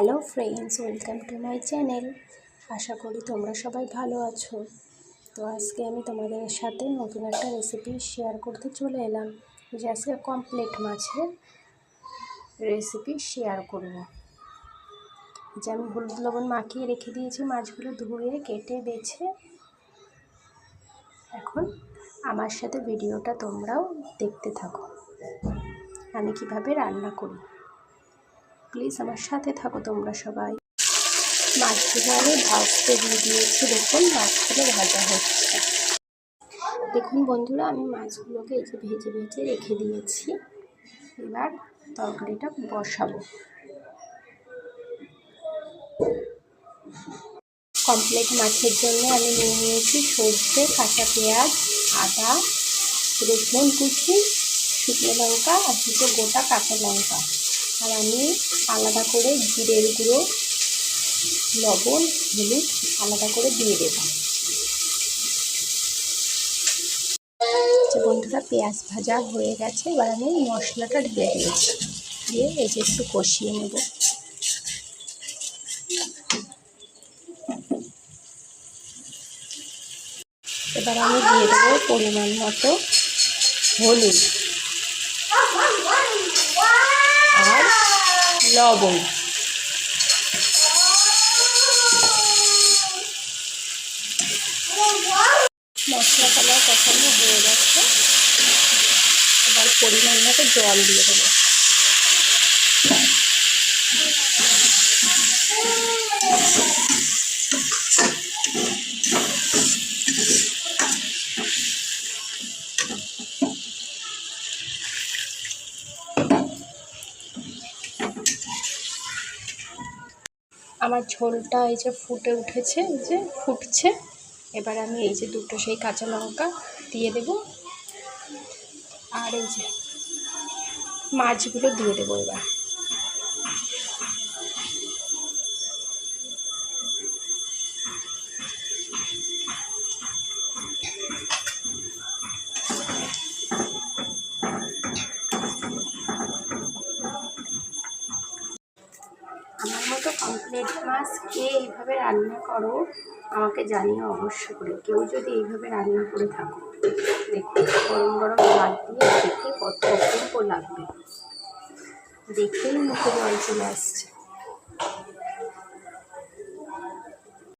Hello friends, welcome to my channel. আশা করি তোমরা সবাই ভালো আছো। তো আজকে আমি তোমাদের সাথে নতুন একটা রেসিপি শেয়ার করতে চলে এলাম, যে আজকে কমপ্লেট মাছের রেসিপি শেয়ার করব। যে আমি হলুদ লবণ মাখিয়ে রেখে দিয়েছি মাছগুলো ধুয়ে কেটে বেছে। এখন আমার সাথে ভিডিওটা তোমরাও দেখতে থাকো, আমি কিভাবে রান্না করি। প্লিজ আমার সাথে থাকো তোমরা সবাই। মাছগুলো আমি ভাজতে দিয়ে দিয়েছি। দেখুন মাছগুলো ভাজা হচ্ছে। দেখুন বন্ধুরা, আমি মাছগুলোকে এই যে ভেজে ভেজে রেখে দিয়েছি। এবার তরকারিটা বসাবো। কমপ্লেট মাছের জন্য আমি নিয়ে নিয়েছি সর্ষে, কাঁচা পেঁয়াজ, আদা, রসুন কুচি, শুকনো লঙ্কা আর দুটো গোটা কাঁচা লঙ্কা। আর আমি আলাদা করে জিরের গুঁড়ো, লবণ, হলুদ আলাদা করে দিয়ে দেব। বন্ধুরা, পেঁয়াজ ভাজা হয়ে গেছে। এবার আমি মশলাটা ঢেলে দিয়েছি, দিয়ে এই যে একটু কষিয়ে নেব। এবার আমি দিয়ে দেবো পরিমাণ মতো হলুদ আর লবণ। মশলাটা আমার কষানো হয়ে গেছে। এবার পরিমাণ মতো জল দিয়ে দেবো। আমার ঝোলটা এই যে ফুটে উঠেছে, এই যে ফুটছে। এবার আমি এই যে দুটো সেই কাঁচা লঙ্কা দিয়ে দেব, আর এই যে মাছগুলো দিয়ে দেবো। এবার আমার মতো কমপ্লেট মাছ কে এইভাবে রান্না করো আমাকে জানিও অবশ্য করে। কেউ যদি এইভাবে রান্না করে থাকো, দেখুন গরম গরম ভাত দিয়ে খেতে কত অপূর্ব লাগবে। দেখতেই মুখে জল চলে আসছে।